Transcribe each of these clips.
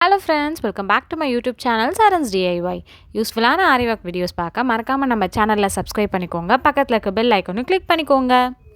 Hello friends, welcome back to my YouTube channel Saran's DIY. யூஸ்ஃபுல்லான Aariwork videos பார்க்க மறக்காம நம்ம சேனலை சப்ஸ்கிரைப் பண்ணிக்கோங்க. பக்கத்துல இருக்க பெல் ஐகானை கிளிக் பண்ணிக்கோங்க.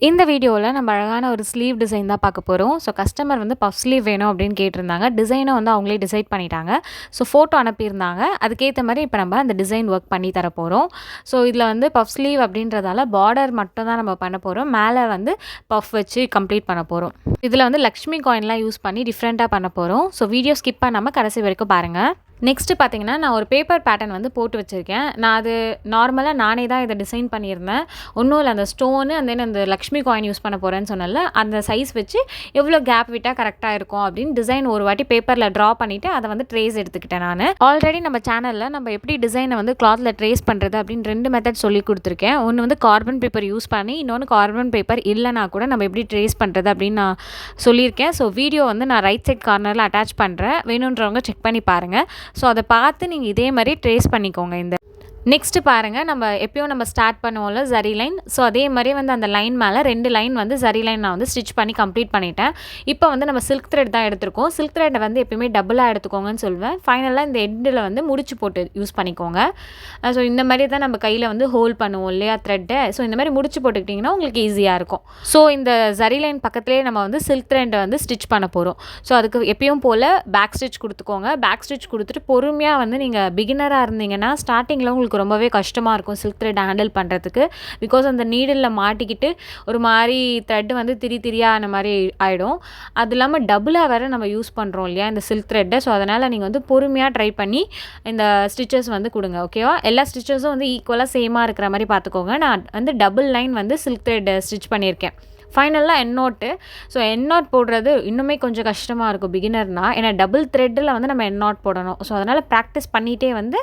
இந்த வீடியோவில் நம்ம அழகான ஒரு ஸ்லீவ் டிசைன் தான் பார்க்க போகிறோம். ஸோ கஸ்டமர் வந்து பஃப் ஸ்லீவ் வேணும் அப்படின்னு கேட்டிருந்தாங்க. டிசைனை வந்து அவங்களே டிசைட் பண்ணிட்டாங்க. ஸோ ஃபோட்டோ அனுப்பியிருந்தாங்க. அதுக்கேற்ற மாதிரி இப்போ நம்ம அந்த டிசைன் ஒர்க் பண்ணி தர போகிறோம். ஸோ இதில் வந்து பஃப் ஸ்லீவ் அப்படின்றதால பார்டர் மட்டும் தான் நம்ம பண்ண போகிறோம். மேலே வந்து பஃப் வச்சு கம்ப்ளீட் பண்ண போகிறோம். இதில் வந்து லக்ஷ்மி காயின்லாம் யூஸ் பண்ணி டிஃப்ரெண்ட்டாக பண்ண போகிறோம். ஸோ வீடியோ ஸ்கிப் பண்ணாமல் கடைசி வரைக்கும் பாருங்கள். நெக்ஸ்ட்டு பார்த்தீங்கன்னா நான் ஒரு பேப்பர் பேட்டர்ன் வந்து போட்டு வச்சுருக்கேன். நான் அது நார்மலாக நானே தான் இதை டிசைன் பண்ணியிருந்தேன். ஒன்றும் இல்லை, அந்த ஸ்டோனு அண்ட் தென் அந்த லக்ஷ்மி காயின் யூஸ் பண்ண போகிறேன்னு சொன்னல, அந்த சைஸ் வச்சு எவ்வளோ கேப் விட்டால் கரெக்டாக இருக்கும் அப்படின்னு டிசைன் ஒரு வாட்டி பேப்பரில் ட்ரா பண்ணிவிட்டு அதை வந்து ட்ரேஸ் எடுத்துக்கிட்டேன். நான் ஆல்ரெடி நம்ம சேனலில் நம்ம எப்படி டிசைனை வந்து கிளாத்தில் ட்ரேஸ் பண்ணுறது அப்படின்னு 2 மெத்தட் சொல்லி கொடுத்துருக்கேன். ஒன்று வந்து கார்பன் பேப்பர் யூஸ் பண்ணி, இன்னொன்று கார்பன் பேப்பர் இல்லைனா கூட நம்ம எப்படி ட்ரேஸ் பண்ணுறது அப்படின்னு நான் சொல்லியிருக்கேன். ஸோ வீடியோ வந்து நான் ரைட் சைட் கார்னரில் அட்டாச் பண்ணுறேன். வேணுன்றவங்க செக் பண்ணி பாருங்கள். ஸோ அதை பார்த்து நீங்கள் இதே மாதிரி ட்ரேஸ் பண்ணிக்கோங்க. இந்த நெக்ஸ்ட்டு பாருங்கள், நம்ம எப்பயும் நம்ம ஸ்டார்ட் பண்ணுவோம்ல ஜரி லைன். ஸோ அதே மாதிரி வந்து அந்த லைன் மேலே 2 லைன் வந்து ஜரி லைன் நான் வந்து ஸ்டிச் பண்ணி கம்ப்ளீட் பண்ணிட்டேன். இப்போ வந்து நம்ம சில்க் த்ரெட் தான் எடுத்துருக்கோம். சில்க் த்ரெட்டை வந்து எப்பயுமே டபுளாக எடுத்துக்கோங்கன்னு சொல்லுவேன். ஃபைனலாக இந்த எண்டில் வந்து முடிச்சு போட்டு யூஸ் பண்ணிக்கோங்க. ஸோ இந்த மாதிரி தான் நம்ம கையில் வந்து ஹோல்ட் பண்ணுவோம் இல்லையா த்ரெட்டை. ஸோ இந்த மாதிரி முடிச்சு போட்டுக்கிட்டிங்கன்னா உங்களுக்கு ஈஸியாக இருக்கும். ஸோ இந்த ஜரி லைன் பக்கத்துலேயே நம்ம வந்து சில்க் த்ரெட்டை வந்து ஸ்டிச் பண்ண போகிறோம். ஸோ அதுக்கு எப்பயும் போல் பேக் ஸ்டிச் கொடுத்துக்கோங்க. பேக் ஸ்டிச் கொடுத்துட்டு பொறுமையாக வந்து நீங்கள் பிகினராக இருந்தீங்கன்னா ஸ்டார்டிங்கில் உங்களுக்கு ரொம்பவே கஷ்டமாக இருக்கும் சில்க் த்ரெட் ஹேண்டில் பண்ணுறதுக்கு. பிகாஸ் அந்த நீடிலில் மாட்டிக்கிட்டு ஒரு மாதிரி த்ரெட்டு வந்து திரியாக அந்த மாதிரி ஆகிடும். அது இல்லாமல் டபுளாக வேறு நம்ம யூஸ் பண்ணுறோம் இல்லையா இந்த சில்க் த்ரெட்டை. ஸோ அதனால் நீங்கள் வந்து பொறுமையாக ட்ரை பண்ணி இந்த ஸ்டிச்சஸ் வந்து கொடுங்க. ஓகேவா? எல்லா ஸ்டிச்சஸும் வந்து ஈக்குவலாக சேமாக இருக்கிற மாதிரி பார்த்துக்கோங்க. நான் வந்து டபுள் லைன் வந்து சில்க் த்ரெட் ஸ்டிச் பண்ணியிருக்கேன். ஃபைனலாக என் நோட்டு. ஸோ என் நாட் போடுறது இன்னுமே கொஞ்சம் கஷ்டமாக இருக்கும் பிகினர்னால். ஏன்னா டபுள் த்ரெட்டில் வந்து நம்ம என் நாட் போடணும். ஸோ அதனால் ப்ராக்டிஸ் பண்ணிகிட்டே வந்து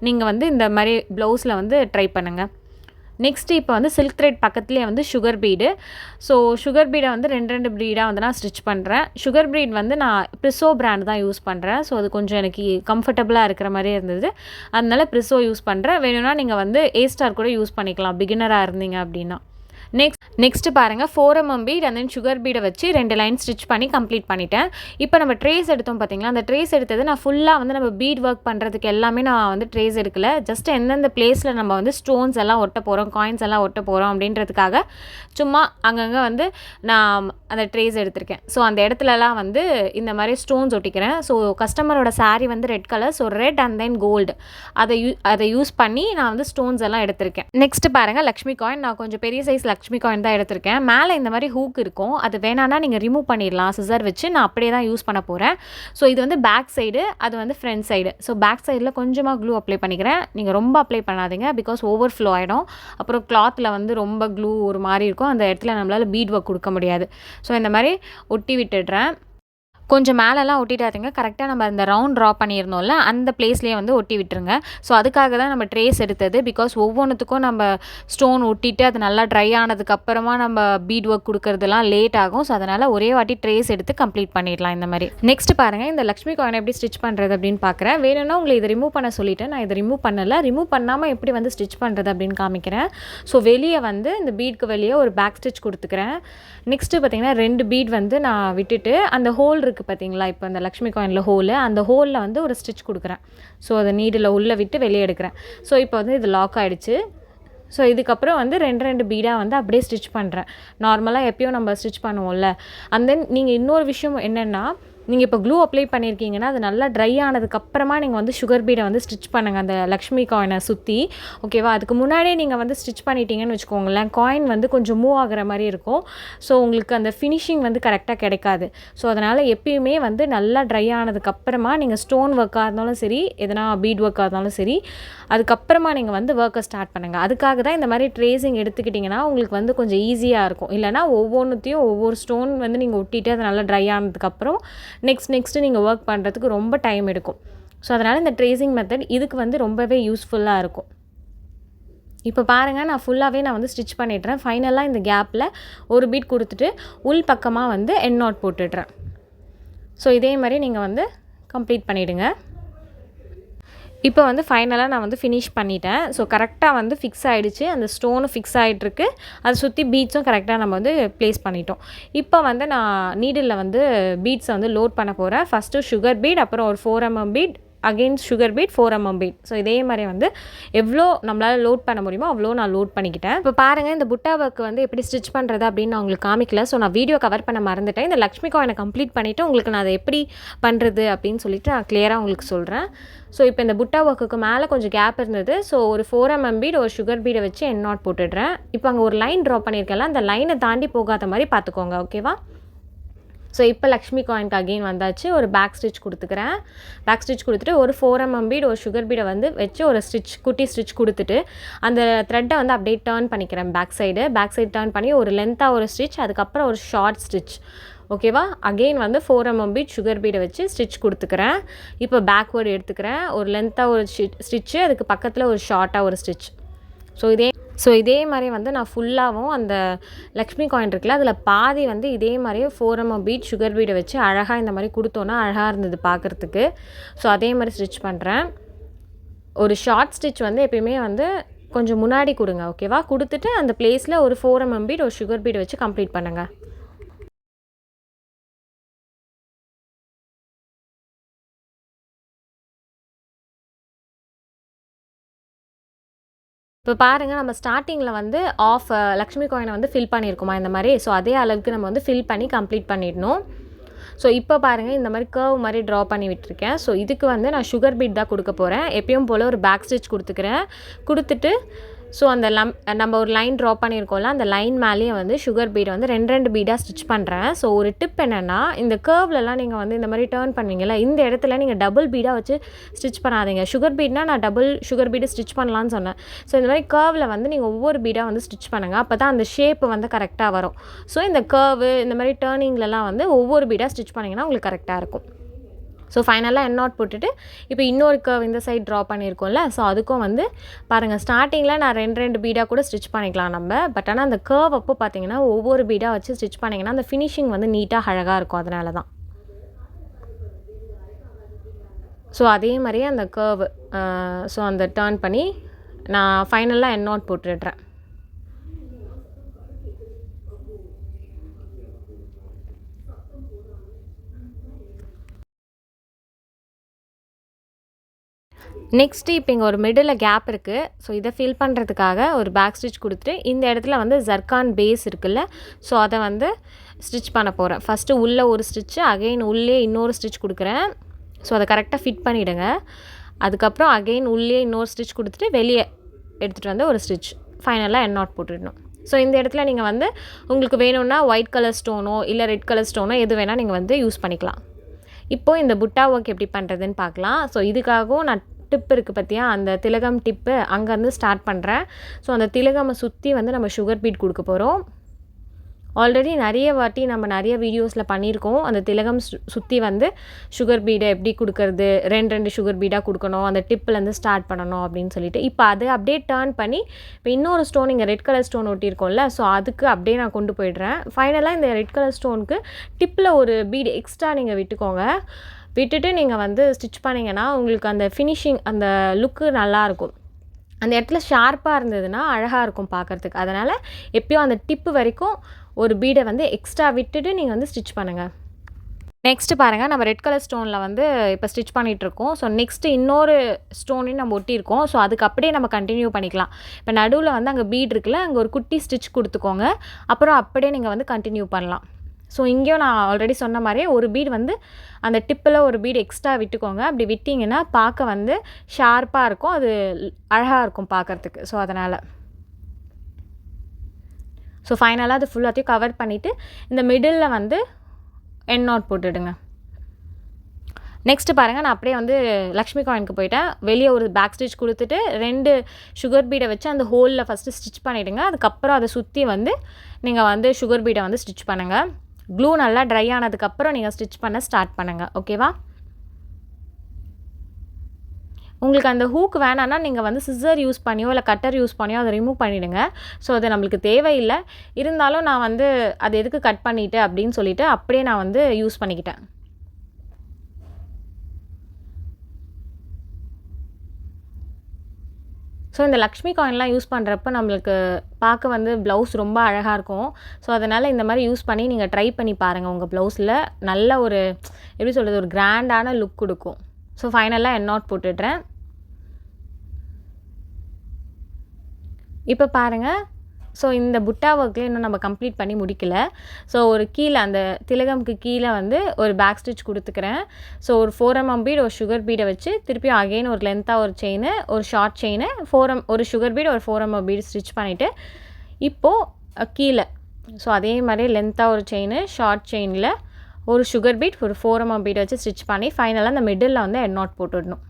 நீங்கள் வந்து இந்த மாதிரி ப்ளவுஸில் வந்து ட்ரை பண்ணுங்கள். நெக்ஸ்ட்டு இப்போ வந்து சில்க் த்ரெட் பக்கத்துலேயே வந்து சுகர் பீடு. ஸோ சுகர் பீடை வந்து 2 ப்ரீடாக வந்து நான் ஸ்டிச் பண்ணுறேன். சுகர் பீட் வந்து நான் ப்ரிசோ பிராண்ட் தான் யூஸ் பண்ணுறேன். ஸோ அது கொஞ்சம் எனக்கு கம்ஃபர்டபுளாக இருக்கிற மாதிரியே இருந்தது. அதனால ப்ரிசோ யூஸ் பண்ணுறேன். வேணும்னா நீங்கள் வந்து A-ஸ்டார் கூட யூஸ் பண்ணிக்கலாம் பிகினராக இருந்தீங்க அப்படின்னா. நெக்ஸ்ட்டு பாருங்கள், 4mm beat and then sugar பீடை வச்சு 2 லைன் ஸ்டிச் பண்ணி கம்ப்ளீட் பண்ணிட்டேன். இப்போ நம்ம ட்ரேஸ் எடுத்தோம் பார்த்தீங்களா, அந்த ட்ரேஸ் எடுத்தது நான் ஃபுல்லாக வந்து நம்ம பீட் ஒர்க் பண்ணுறதுக்கு எல்லாமே நான் வந்து ட்ரேஸ் எடுக்கல. ஜஸ்ட் எந்தெந்த பிளேஸில் நம்ம வந்து ஸ்டோன்ஸ் எல்லாம் ஒட்ட போகிறோம், காயின்ஸ் எல்லாம் ஒட்ட போகிறோம் அப்படின்றதுக்காக சும்மா அங்கங்கே வந்து நான் அந்த ட்ரேஸ் எடுத்திருக்கேன். ஸோ அந்த இடத்துலலாம் வந்து இந்த மாதிரி ஸ்டோன்ஸ் ஒட்டிக்கிறேன். ஸோ கஸ்டமரோட சாரீ வந்து red colour. So red and then gold அதை யூஸ் பண்ணி நான் வந்து ஸ்டோன்ஸ் எல்லாம் எடுத்திருக்கேன். நெக்ஸ்ட்டு பாருங்கள், லக்ஷ்மி காயின். நான் கொஞ்சம் பெரிய சைஸ் லக்ஷ்மி காயின் தான் எடுத்திருக்கேன். மேலே இந்த மாதிரி ஹூக் இருக்கும். அது வேணான்னா நீங்கள் ரிமூவ் பண்ணிடலாம் சிசர் வச்சு. நான் அப்படியே தான் யூஸ் பண்ண போகிறேன். ஸோ இது வந்து பேக் சைடு, அது வந்து ஃப்ரண்ட் சைடு. ஸோ பேக் சைடில் கொஞ்சமாக க்ளூ அப்ளை பண்ணிக்கிறேன். நீங்கள் ரொம்ப அப்ளை பண்ணாதீங்க, பிகாஸ் ஓவர் ஃப்ளோ ஆகிடும். அப்புறம் கிளாத்தில் வந்து ரொம்ப க்ளூ ஒரு மாதிரி இருக்கும். அந்த இடத்துல நம்மளால் பீட் ஒர்க் கொடுக்க முடியாது. ஸோ இந்த மாதிரி ஒட்டி விட்டுடுறேன். கொஞ்சம் மேலெல்லாம் ஒட்டிடாதீங்க. கரெக்டாக நம்ம அந்த ரவுண்ட் ட்ரா பண்ணியிருந்தோம்ல அந்த பிளேஸ்லேயே வந்து ஒட்டி விட்டுருங்க. ஸோ அதுக்காக தான் நம்ம ட்ரேஸ் எடுத்தது. பிகாஸ் ஒவ்வொன்றுத்துக்கும் நம்ம ஸ்டோன் ஒட்டிட்டு அது நல்லா ட்ரை ஆனதுக்கப்புறமா நம்ம பீட் ஒர்க் கொடுக்கறதுலாம் லேட் ஆகும். ஸோ அதனால் ஒரே வாட்டி ட்ரேஸ் எடுத்து கம்ப்ளீட் பண்ணிடலாம் இந்த மாதிரி. நெக்ஸ்ட் பாருங்கள், இந்த லக்ஷ்மி காயின் எப்படி ஸ்டிச் பண்ணுறது அப்படின்னு பார்க்குறேன். வேணும்னா உங்களை இதை ரிமூவ் பண்ண சொல்லிவிட்டு நான் இதை ரிமூவ் பண்ணலை. ரிமூவ் பண்ணாமல் எப்படி வந்து ஸ்டிச் பண்ணுறது அப்படின்னு காமிக்கிறேன். ஸோ வெளியே வந்து இந்த பீட்க்கு வெளியே ஒரு பேக் ஸ்டிச் கொடுத்துக்கிறேன். நெக்ஸ்ட்டு பார்த்திங்கன்னா 2 பீட் வந்து நான் விட்டுட்டு அந்த ஹோல் இருக்குது பார்த்தீங்களா, இப்போ இந்த லக்ஷ்மி காயினில் ஹோலு, அந்த ஹோலில் வந்து ஒரு ஸ்டிச் கொடுக்குறேன். ஸோ அதை நீடில் உள்ளே விட்டு வெளியே எடுக்கிறேன். ஸோ இப்போ வந்து இது லாக் ஆகிடுச்சு. ஸோ இதுக்கப்புறம் வந்து 2 பீடாக வந்து அப்படியே ஸ்டிச் பண்ணுறேன். நார்மலாக எப்பயும் நம்ம ஸ்டிச் பண்ணுவோம்ல. அண்ட் தென் நீங்கள் இன்னொரு விஷயம் என்னென்னா, நீங்கள் இப்போ க்ளூ அப்ளை பண்ணியிருக்கீங்கன்னா அது நல்லா ட்ரை ஆனதுக்கப்புறமா நீங்கள் வந்து சுகர் பீடை வந்து ஸ்டிச் பண்ணுங்கள் அந்த லக்ஷ்மி காயினை சுற்றி. ஓகேவா? அதுக்கு முன்னாடியே நீங்கள் வந்து ஸ்டிச் பண்ணிட்டீங்கன்னு வச்சுக்கோங்களேன், காயின் வந்து கொஞ்சம் மூவ் ஆகிற மாதிரி இருக்கும். ஸோ உங்களுக்கு அந்த ஃபினிஷிங் வந்து கரெக்டாக கிடைக்காது. ஸோ அதனால் எப்பயுமே வந்து நல்லா ட்ரை ஆனதுக்கப்புறமா நீங்கள் ஸ்டோன் ஒர்க்காக இருந்தாலும் சரி, எதனா பீட் ஒர்க்காக இருந்தாலும் சரி, அதுக்கப்புறமா நீங்கள் வந்து ஒர்க்கை ஸ்டார்ட் பண்ணுங்கள். அதுக்காக தான் இந்த மாதிரி ட்ரேசிங் எடுத்துக்கிட்டிங்கன்னா உங்களுக்கு வந்து கொஞ்சம் ஈஸியாக இருக்கும். இல்லைனா ஒவ்வொன்றுத்தையும் ஒவ்வொரு ஸ்டோன் வந்து நீங்கள் ஒட்டிட்டு அது நல்லா ட்ரை ஆனதுக்கப்புறம் நெக்ஸ்ட்டு நீங்கள் ஒர்க் பண்ணுறதுக்கு ரொம்ப டைம் எடுக்கும். ஸோ அதனால் இந்த ட்ரேசிங் மெத்தட் இதுக்கு வந்து ரொம்பவே யூஸ்ஃபுல்லாக இருக்கும். இப்போ பாருங்கள், நான் ஃபுல்லாகவே நான் வந்து ஸ்டிச் பண்ணிடுறேன். ஃபைனலாக இந்த கேப்பில் ஒரு பீட் கொடுத்துட்டு உள் பக்கமாக வந்து எண்ட் நாட் போட்டுடுறேன். ஸோ இதே மாதிரி நீங்கள் வந்து கம்ப்ளீட் பண்ணிவிடுங்க. இப்போ வந்து ஃபைனலாக நான் வந்து ஃபினிஷ் பண்ணிட்டேன். ஸோ கரெக்டாக வந்து ஃபிக்ஸ் ஆகிடுச்சு. அந்த ஸ்டோனும் ஃபிக்ஸ் ஆகிட்டுருக்கு. அதை சுற்றி பீட்ஸும் கரெக்டாக நம்ம வந்து ப்ளேஸ் பண்ணிட்டோம். இப்போ வந்து நான் நீடிலில் வந்து பீட்ஸை வந்து லோட் பண்ண போகிறேன். ஃபஸ்ட்டு சுகர் பீட், அப்புறம் ஒரு 4 mm bead, again sugar bead, 4 mm bead. So இதே மாதிரி வந்து எவ்வளோ நம்மளால் லோட் பண்ண முடியுமோ அவ்வளோ நான் லோட் பண்ணிக்கிட்டேன். இப்போ பாருங்கள், இந்த புட்டா ஒர்க் வந்து எப்படி ஸ்டிச் பண்ணுறது அப்படின்னு நான் உங்களுக்கு காமிக்கல. ஸோ நான் வீடியோ கவர் பண்ண மறந்துட்டேன். இந்த லக்ஷ்மி காயினை கம்ப்ளீட் பண்ணிவிட்டு உங்களுக்கு நான் அதை எப்படி பண்ணுறது அப்படின்னு சொல்லிட்டு நான் கிளியராக உங்களுக்கு சொல்கிறேன். ஸோ இப்போ இந்த புட்டா ஒர்க்குக்கு மேலே கொஞ்சம் கேப் இருந்தது. ஸோ ஒரு 4 mm பீட், ஒரு சுகர் பீடை வச்சு எண்ட் நாட் போட்டுடுறேன். இப்போ அங்கே ஒரு லைன் ட்ரா பண்ணியிருக்கேன்ல, அந்த லைனை தாண்டி போகாத மாதிரி பார்த்துக்கோங்க. ஓகேவா? ஸோ இப்போ லக்ஷ்மி காயின்க்கு அகெயின் வந்தாச்சு. ஒரு பேக் ஸ்டிச் கொடுத்துக்கிறேன். பேக் ஸ்டிச் கொடுத்துட்டு ஒரு 4 mm பீட், ஒரு சுகர் பீடை வந்து வச்சு ஒரு ஸ்டிச், குட்டி ஸ்டிச் கொடுத்துட்டு அந்த த்ரெட்டை வந்து அப்படியே டர்ன் பண்ணிக்கிறேன். பேக் சைடு டர்ன் பண்ணி ஒரு லென்த்தாக ஒரு ஸ்டிச், அதுக்கப்புறம் ஒரு ஷார்ட் ஸ்டிச். ஓகேவா? அகெயின் வந்து 4 mm பீட், சுகர் பீடை வச்சு ஸ்டிச் கொடுத்துக்கிறேன். இப்போ பேக்வேர்டு எடுத்துக்கிறேன். ஒரு லென்த்தாக ஒரு ஸ்டிச்சு, அதுக்கு பக்கத்தில் ஒரு ஷார்ட்டாக ஒரு ஸ்டிச். ஸோ இதே மாதிரி வந்து நான் ஃபுல்லாகவும் அந்த லக்ஷ்மி காயின் இருக்குல்ல, அதில் பாதி வந்து இதே மாதிரியே 4 mm பீட், சுகர் பீடை வச்சு அழகாக இந்த மாதிரி கொடுத்தோன்னா அழகாக இருந்தது பார்க்குறதுக்கு. ஸோ அதே மாதிரி ஸ்டிச் பண்ணுறேன். ஒரு ஷார்ட் ஸ்டிச் வந்து எப்பயுமே வந்து கொஞ்சம் முன்னாடி கொடுங்க. ஓகேவா? கொடுத்துட்டு அந்த பிளேஸில் ஒரு 4 mm பீட், ஒரு சுகர் பீடை வச்சு கம்ப்ளீட் பண்ணுங்கள். இப்போ பாருங்கள், நம்ம ஸ்டார்டிங்கில் வந்து ஆஃப் லக்ஷ்மி காயினை வந்து ஃபில் பண்ணியிருக்கோமா இந்த மாதிரி. ஸோ அதே அளவுக்கு நம்ம வந்து ஃபில் பண்ணி கம்ப்ளீட் பண்ணிடணும். ஸோ இப்போ பாருங்கள், இந்த மாதிரி கர்வ் மாதிரி ட்ரா பண்ணி விட்டுருக்கேன். ஸோ இதுக்கு வந்து நான் சுகர் பீட் தான் கொடுக்க போகிறேன். எப்பயும் போல் ஒரு பேக் ஸ்டிச் கொடுத்துக்கிறேன். கொடுத்துட்டு ஸோ அந்த நம்ம ஒரு லைன் ட்ரா பண்ணியிருக்கோம்ல, அந்த லைன் மேலேயே வந்து சுகர் பீடை வந்து 2 பீடாக ஸ்டிச் பண்ணுறேன். ஸோ ஒரு டிப் என்னென்னா, இந்த கர்வ்லலாம் நீங்கள் வந்து இந்த மாதிரி டர்ன் பண்ணுவீங்கள்ல, இந்த இடத்துல நீங்கள் டபுள் பீடாக வச்சு ஸ்டிச் பண்ணாதீங்க. சுகர் பீட்னா நான் டபுள் சுகர் பீடு ஸ்டிச் பண்ணலான்னு சொன்னேன். ஸோ இந்த மாதிரி கர்வில் வந்து நீங்கள் ஒவ்வொரு பீடாக வந்து ஸ்டிச் பண்ணுங்கள். அப்போ தான் அந்த ஷேப்பு வந்து கரெக்டாக வரும். ஸோ இந்த கர்வு இந்த மாதிரி டர்னிங்லலாம் வந்து ஒவ்வொரு பீடாக ஸ்டிச் பண்ணிங்கன்னா உங்களுக்கு கரெக்டாக இருக்கும். ஸோ ஃபைனலாக எண்ட் நாட் போட்டுட்டு இப்போ இன்னொரு கர்வ் இந்த சைட் ட்ரா பண்ணியிருக்கோம்ல, ஸோ அதுக்கும் வந்து பாருங்கள், ஸ்டார்டிங்கில் நான் 2 பீடாக கூட ஸ்டிச் பண்ணிக்கலாம் நம்ம. பட் ஆனால் அந்த கர்வ் அப்போ பார்த்தீங்கன்னா ஒவ்வொரு பீடாக வச்சு ஸ்டிச் பண்ணிங்கன்னா அந்த ஃபினிஷிங் வந்து நீட்டாக அழகாக இருக்கும். அதனால தான். ஸோ அதே மாதிரியே அந்த கர்வ் ஸோ அந்த டர்ன் பண்ணி நான் ஃபைனலாக எண்ட் நாட் போட்டுடுறேன். நெக்ஸ்ட்டு இப்போ இங்கே ஒரு மிடில் கேப் இருக்குது. ஸோ இதை ஃபில் பண்ணுறதுக்காக ஒரு பேக் ஸ்டிச் கொடுத்துட்டு இந்த இடத்துல வந்து ஜர்கான் பேஸ் இருக்குல்ல, ஸோ அதை வந்து ஸ்டிச் பண்ண போகிறேன். ஃபஸ்ட்டு உள்ளே ஒரு ஸ்டிச்சு, அகெயின் உள்ளே இன்னொரு ஸ்டிச் கொடுக்குறேன். ஸோ அதை கரெக்டாக ஃபிட் பண்ணிவிடுங்க. அதுக்கப்புறம் அகெயின் உள்ளே இன்னொரு ஸ்டிச் கொடுத்துட்டு வெளியே எடுத்துகிட்டு வந்து ஒரு ஸ்டிச். ஃபைனலாக எண்ட் நாட் போட்டுடணும். ஸோ இந்த இடத்துல நீங்கள் வந்து உங்களுக்கு வேணும்னா ஒயிட் கலர் ஸ்டோனோ இல்லை ரெட் கலர் ஸ்டோனோ எது வேணால் நீங்கள் வந்து யூஸ் பண்ணிக்கலாம். இப்போது இந்த புட்டா ஒர்க் எப்படி பண்ணுறதுன்னு பார்க்கலாம். ஸோ இதுக்காகவும் நான் டிப் இருக்குது பார்த்தியா, அந்த திலகம் டிப்பு அங்கேருந்து ஸ்டார்ட் பண்ணுறேன். ஸோ அந்த திலகமை சுற்றி வந்து நம்ம சுகர் பீட் கொடுக்க போகிறோம். ஆல்ரெடி நிறைய வாட்டி நம்ம நிறைய வீடியோஸில் பண்ணியிருக்கோம். அந்த திலகம் சுற்றி வந்து சுகர் பீடை எப்படி கொடுக்கறது, 2 சுகர் பீடாக கொடுக்கணும், அந்த டிப்பிலேருந்து ஸ்டார்ட் பண்ணணும் அப்படின்னு சொல்லிட்டு இப்போ அது அப்படியே டர்ன் பண்ணி இப்போ இன்னொரு ஸ்டோன் இங்கே ரெட் கலர் ஸ்டோன் ஒட்டியிருக்கோம்ல, ஸோ அதுக்கு அப்படியே நான் கொண்டு போயிடுறேன். ஃபைனலாக இந்த ரெட் கலர் ஸ்டோனுக்கு டிப்பில் ஒரு பீடு எக்ஸ்ட்ரா நீங்கள் விட்டுக்கோங்க. விட்டுட்டு நீங்கள் வந்து ஸ்டிச் பண்ணிங்கன்னா உங்களுக்கு அந்த ஃபினிஷிங் அந்த லுக்கு நல்லாயிருக்கும். அந்த இடத்துல ஷார்ப்பாக இருந்ததுன்னா அழகாக இருக்கும் பார்க்குறதுக்கு. அதனால் எப்பயும் அந்த டிப்பு வரைக்கும் ஒரு பீடை வந்து எக்ஸ்ட்ரா விட்டுட்டு நீங்கள் வந்து ஸ்டிச் பண்ணுங்கள். நெக்ஸ்ட்டு பாருங்கள், நம்ம ரெட் கலர் ஸ்டோனில் வந்து இப்போ ஸ்டிச் பண்ணிகிட்ருக்கோம். ஸோ நெக்ஸ்ட்டு இன்னொரு ஸ்டோனையும் நம்ம ஒட்டியிருக்கோம். ஸோ அதுக்கு அப்படியே நம்ம கண்டினியூ பண்ணிக்கலாம். இப்போ நடுவில் வந்து அங்கே பீட் இருக்குல்ல, அங்கே ஒரு குட்டி ஸ்டிச் கொடுத்துக்கோங்க. அப்புறம் அப்படியே நீங்கள் வந்து கண்டினியூ பண்ணலாம். ஸோ இங்கேயும் நான் ஆல்ரெடி சொன்ன மாதிரியே ஒரு பீட் வந்து அந்த டிப்பில் ஒரு பீட் எக்ஸ்ட்ரா விட்டுக்கோங்க. அப்படி விட்டிங்கன்னா பார்க்க வந்து ஷார்ப்பாக இருக்கும், அது அழகாக இருக்கும் பார்க்குறதுக்கு. ஸோ அதனால் ஸோ ஃபைனலாக அது ஃபுல்லாத்தையும் கவர் பண்ணிவிட்டு இந்த மிடில் வந்து எண்ட் நாட் போட்டுடுங்க. நெக்ஸ்ட்டு பாருங்கள், நான் அப்படியே வந்து லக்ஷ்மி காயினுக்கு போயிட்டேன். வெளியே ஒரு பேக் ஸ்டிச் கொடுத்துட்டு 2 சுகர் பீடை வச்சு அந்த ஹோலில் ஃபஸ்ட்டு ஸ்டிச் பண்ணிவிடுங்க. அதுக்கப்புறம் அதை சுற்றி வந்து நீங்கள் வந்து சுகர் பீடை வந்து ஸ்டிச் பண்ணுங்கள். க்ளூ நல்லா ட்ரை ஆனதுக்கப்புறம் நீங்கள் ஸ்டிச் பண்ண ஸ்டார்ட் பண்ணுங்கள். ஓகேவா? உங்களுக்கு அந்த ஹூக் வேணான்னா நீங்கள் வந்து சிசர் யூஸ் பண்ணியோ இல்லை கட்டர் யூஸ் பண்ணியோ அதை ரிமூவ் பண்ணிவிடுங்க. ஸோ அது நம்மளுக்கு தேவையில்லை. இருந்தாலும் நான் வந்து அது எதுக்கு கட் பண்ணிவிட்டு அப்படின்னு சொல்லிவிட்டு அப்படியே நான் வந்து யூஸ் பண்ணிக்கிட்டேன். ஸோ இந்த லக்ஷ்மி காயின்லாம் யூஸ் பண்ணுறப்ப நம்மளுக்கு பார்க்க வந்து ப்ளவுஸ் ரொம்ப அழகாக இருக்கும். ஸோ அதனால் இந்த மாதிரி யூஸ் பண்ணி நீங்கள் ட்ரை பண்ணி பாருங்கள். உங்கள் ப்ளவுஸில் நல்ல ஒரு எப்படி சொல்கிறது, ஒரு கிராண்டான லுக் கொடுக்கும். ஸோ ஃபைனலாக என் நாட் போட்டுடுறேன். இப்போ பாருங்கள், ஸோ இந்த புட்டா ஒர்க்கில் இன்னும் நம்ம கம்ப்ளீட் பண்ணி முடிக்கல. ஸோ ஒரு கீழே அந்த திலகம்க்கு கீழே வந்து ஒரு பேக் ஸ்டிச் கொடுத்துக்கிறேன். ஸோ ஒரு 4mm பீட், ஒரு சுகர் பீடை வச்சு திருப்பியும் அகெயின் ஒரு லென்த்தாக ஒரு செயின், ஒரு ஷார்ட் செயின், ஒரு சுகர் பீட், ஒரு 4mm பீட் ஸ்டிச் பண்ணிவிட்டு இப்போது கீழே ஸோ அதே மாதிரி லென்த்தாக ஒரு செயின், ஷார்ட் செயினில் ஒரு சுகர் பீட், ஒரு 4mm பீட் வச்சு ஸ்டிச் பண்ணி ஃபைனலாக அந்த மிடில் வந்து எண்ட் நாட் போட்டுடணும்.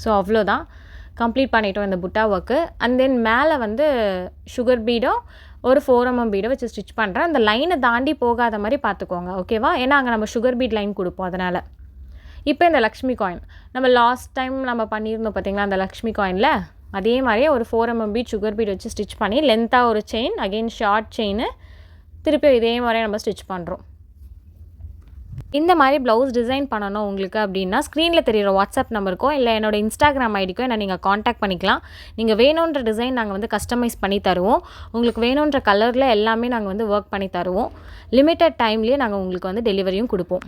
ஸோ அவ்வளோதான், கம்ப்ளீட் பண்ணிட்டோம் இந்த புட்டா ஒர்க்கு. அண்ட் தென் மேலே வந்து சுகர் பீடும் ஒரு 4mm பீடை வச்சு ஸ்டிச் பண்ணுறேன். அந்த லைனை தாண்டி போகாத மாதிரி பார்த்துக்கோங்க, ஓகேவா? ஏன்னா அங்கே நம்ம சுகர் பீட் லைன் கொடுப்போம், அதனால். இப்போ இந்த லக்ஷ்மி காயின் நம்ம லாஸ்ட் டைம் நம்ம பண்ணியிருந்தோம் பார்த்திங்களா, அந்த லக்ஷ்மி காயினில் அதே மாதிரியே ஒரு 4mm பீட் சுகர் பீட் வச்சு ஸ்டிச் பண்ணி லென்த்தாக ஒரு செயின், அகெயின் ஷார்ட் செயின், திருப்பி இதே மாதிரியே நம்ம ஸ்டிச் பண்ணுறோம். இந்த மாதிரி ப்ளவுஸ் டிசைன் பண்ணணும் உங்களுக்கு அப்படின்னா ஸ்க்ரீனில் தெரிகிற வாட்ஸ்அப் நம்பருக்கோ இல்லை என்னோடய இன்ஸ்டாகிராம் ஐடிக்கோ என்ன நீங்கள் காண்டாக்ட் பண்ணிக்கலாம். நீங்கள் வேணுன்ற டிசைன் நாங்கள் வந்து கஸ்டமைஸ் பண்ணி தருவோம். உங்களுக்கு வேணுன்ற கலரில் எல்லாமே நாங்கள் வந்து ஒர்க் பண்ணி தருவோம். லிமிட்டட் டைம்லேயே நாங்கள் உங்களுக்கு வந்து டெலிவரியும் கொடுப்போம்.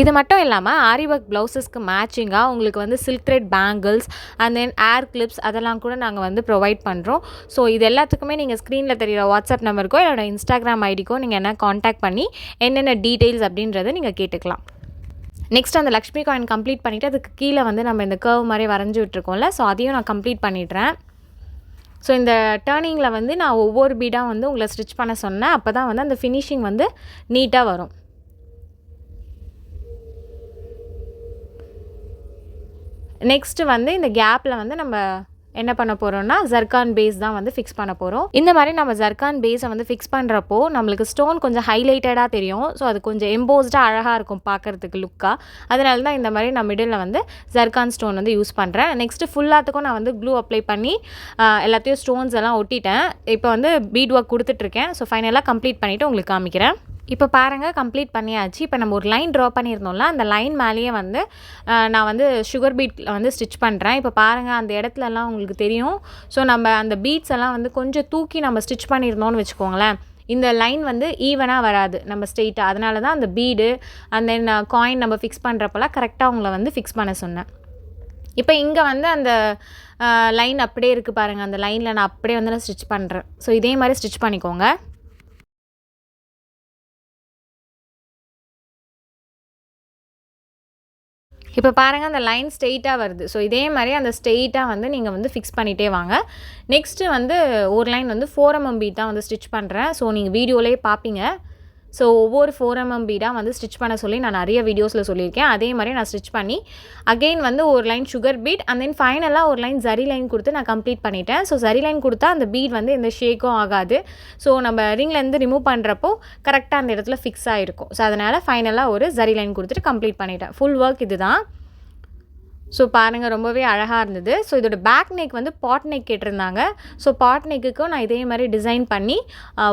இது மட்டும் இல்லாமல் ஆரி ஒர்க் ப்ளவுஸஸ்க்கு மேட்சிங்காக உங்களுக்கு வந்து silk thread bangles and then air clips அதெல்லாம் கூட நாங்கள் வந்து ப்ரொவைட் பண்ணுறோம். ஸோ இது எல்லாத்துக்குமே நீங்கள் ஸ்க்ரீனில் தெரிகிற வாட்ஸ்அப் நம்பருக்கோ என்னோடய இன்ஸ்டாகிராம் ஐடிக்கோ நீங்கள் என்ன காண்டாக்ட் பண்ணி என்னென்ன டீட்டெயில்ஸ் அப்படின்றத நீங்கள் கேட்டுக்கலாம். நெக்ஸ்ட் அந்த லக்ஷ்மி காயின் கம்ப்ளீட் பண்ணிவிட்டு அதுக்கு கீழே வந்து நம்ம இந்த கர்வ் மாதிரி வரைஞ்சி விட்ருக்கோம்ல, ஸோ அதையும் நான் கம்ப்ளீட் பண்ணிடுறேன். ஸோ இந்த டர்னிங்கில் வந்து நான் ஒவ்வொரு பீடாக வந்து உங்களை ஸ்டிச் பண்ண சொன்னேன். அப்போ தான் வந்து அந்த ஃபினிஷிங் வந்து நீட்டாக வரும். நெக்ஸ்ட்டு வந்து இந்த கேப்பில் வந்து நம்ம என்ன பண்ண போகிறோம்னா ஜர்கான் பேஸ் தான் வந்து ஃபிக்ஸ் பண்ண போகிறோம். இந்த மாதிரி நம்ம ஜர்கான் பேஸை வந்து ஃபிக்ஸ் பண்ணுறப்போ நம்மளுக்கு ஸ்டோன் கொஞ்சம் ஹைலைட்டடாக தெரியும். ஸோ அது கொஞ்சம் எம்போஸ்டாக அழகாக இருக்கும் பார்க்குறதுக்கு லுக்காக. அதனால தான் இந்த மாதிரி நான் மிடில் வந்து ஜர்கான் ஸ்டோன் வந்து யூஸ் பண்ணுறேன். நெக்ஸ்ட்டு ஃபுல்லாத்துக்கும் நான் வந்து க்ளூ அப்ளை பண்ணி எல்லாத்தையும் ஸ்டோன்ஸ் எல்லாம் ஒட்டிட்டேன். இப்போ வந்து பீட் ஒர்க் கொடுத்துட்ருக்கேன். ஸோ ஃபைனலாக கம்ப்ளீட் பண்ணிவிட்டு உங்களுக்கு காமிக்கிறேன். இப்போ பாருங்கள், கம்ப்ளீட் பண்ணியாச்சு. இப்போ நம்ம ஒரு லைன் ட்ரா பண்ணியிருந்தோம்ல, அந்த லைன் மேலேயே வந்து நான் வந்து சுகர் பீட்டில் வந்து ஸ்டிச் பண்ணுறேன். இப்போ பாருங்கள், அந்த இடத்துலலாம் உங்களுக்கு தெரியும். ஸோ நம்ம அந்த பீட்ஸ் எல்லாம் வந்து கொஞ்சம் தூக்கி நம்ம ஸ்டிச் பண்ணியிருந்தோம்னு வச்சுக்கோங்களேன், இந்த லைன் வந்து ஈவனாக வராது நம்ம ஸ்ட்ரெயிட்டாக. அதனால தான் அந்த பீடு அண்ட் தென் காயின் நம்ம ஃபிக்ஸ் பண்ணுறப்பெல்லாம் கரெக்டாக அவங்கள வந்து ஃபிக்ஸ் பண்ண சொன்னேன். இப்போ இங்கே வந்து அந்த லைன் அப்படியே இருக்குது பாருங்கள், அந்த லைனில் நான் அப்படியே வந்து நான் ஸ்டிச் பண்ணுறேன். ஸோ இதே மாதிரி ஸ்டிச் பண்ணிக்கோங்க. இப்போ பாருங்கள், அந்த லைன் ஸ்ட்ரெயிட்டாக வருது. ஸோ இதே மாதிரி அந்த ஸ்ட்ரெயிட்டாக வந்து நீங்கள் வந்து ஃபிக்ஸ் பண்ணிகிட்டே வாங்க. நெக்ஸ்ட்டு வந்து ஒரு லைன் வந்து 4mm பீட் தான் வந்து ஸ்டிச் பண்ணுறேன். ஸோ நீங்கள் வீடியோலேயே பார்ப்பீங்க. ஸோ ஒவ்வொரு 4mm பீடாக வந்து ஸ்டிச் பண்ண சொல்லி நான் நிறைய வீடியோஸில் சொல்லியிருக்கேன். அதே மாதிரி நான் ஸ்டிச் பண்ணி அகெயின் வந்து ஒரு line sugar beat and then ஃபைனலாக ஒரு லைன் ஜரி லைன் கொடுத்து நான் கம்ப்ளீட் பண்ணிட்டேன். ஸோ ஜரி லைன் கொடுத்தா அந்த பீட் வந்து எந்த ஷேக்கும் ஆகாது. ஸோ நம்ம ரிங்லேருந்து ரிமூவ் பண்ணுறப்போ கரெக்டாக அந்த இடத்துல ஃபிக்ஸ் ஆகிருக்கும். ஸோ அதனால் ஃபைனலாக ஒரு ஜரி லைன் கொடுத்துட்டு கம்ப்ளீட் பண்ணிட்டேன். ஃபுல் ஒர்க் இது தான். ஸோ பாருங்கள், ரொம்பவே அழகாக இருந்தது. ஸோ இதோட பேக் நெக் வந்து பாட் நெக் கேட்டிருந்தாங்க. ஸோ பாட் நெக்குக்கும் நான் இதே மாதிரி டிசைன் பண்ணி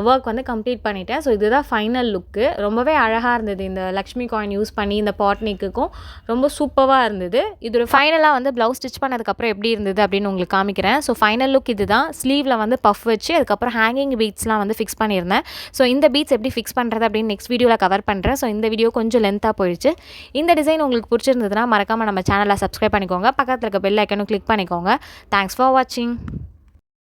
ஒர்க் வந்து கம்ப்ளீட் பண்ணிட்டேன். ஸோ இதுதான் ஃபைனல் லுக்கு. ரொம்பவே அழகாக இருந்தது. இந்த லக்ஷ்மி காயின் யூஸ் பண்ணி இந்த பாட் நெக்குக்கும் ரொம்ப சூப்பராக இருந்தது. இதோட ஃபைனலாக வந்து ப்ளவுஸ் ஸ்டிச் பண்ணதுக்கப்புறம் எப்படி இருந்தது அப்படின்னு உங்களுக்கு காமிக்கிறேன். ஸோ ஃபைனல் லுக் இது தான். ஸ்லீவில் வந்து பஃப் வச்சு அதுக்கப்புறம் ஹேங்கிங் பீட்ஸ்லாம் வந்து ஃபிக்ஸ் பண்ணியிருந்தேன். ஸோ இந்த பீட்ஸ் எப்படி ஃபிக்ஸ் பண்ணுறது அப்படின்னு நெக்ஸ்ட் வீடியோவில் கவர் பண்ணுறேன். ஸோ இந்த வீடியோ கொஞ்சம் லென்த்தாக போயிடுச்சு. இந்த டிசைன் உங்களுக்கு பிடிச்சிருந்ததுன்னா மறக்காமல் நம்ம சேனலை சப்ஸ்கிரைப் பண்ணிக்கோங்க. பக்கத்தில் இருக்க பெல் ஐக்கனும் கிளிக் பண்ணிக்கோங்க. தேங்க்ஸ் ஃபார் வாட்சிங்.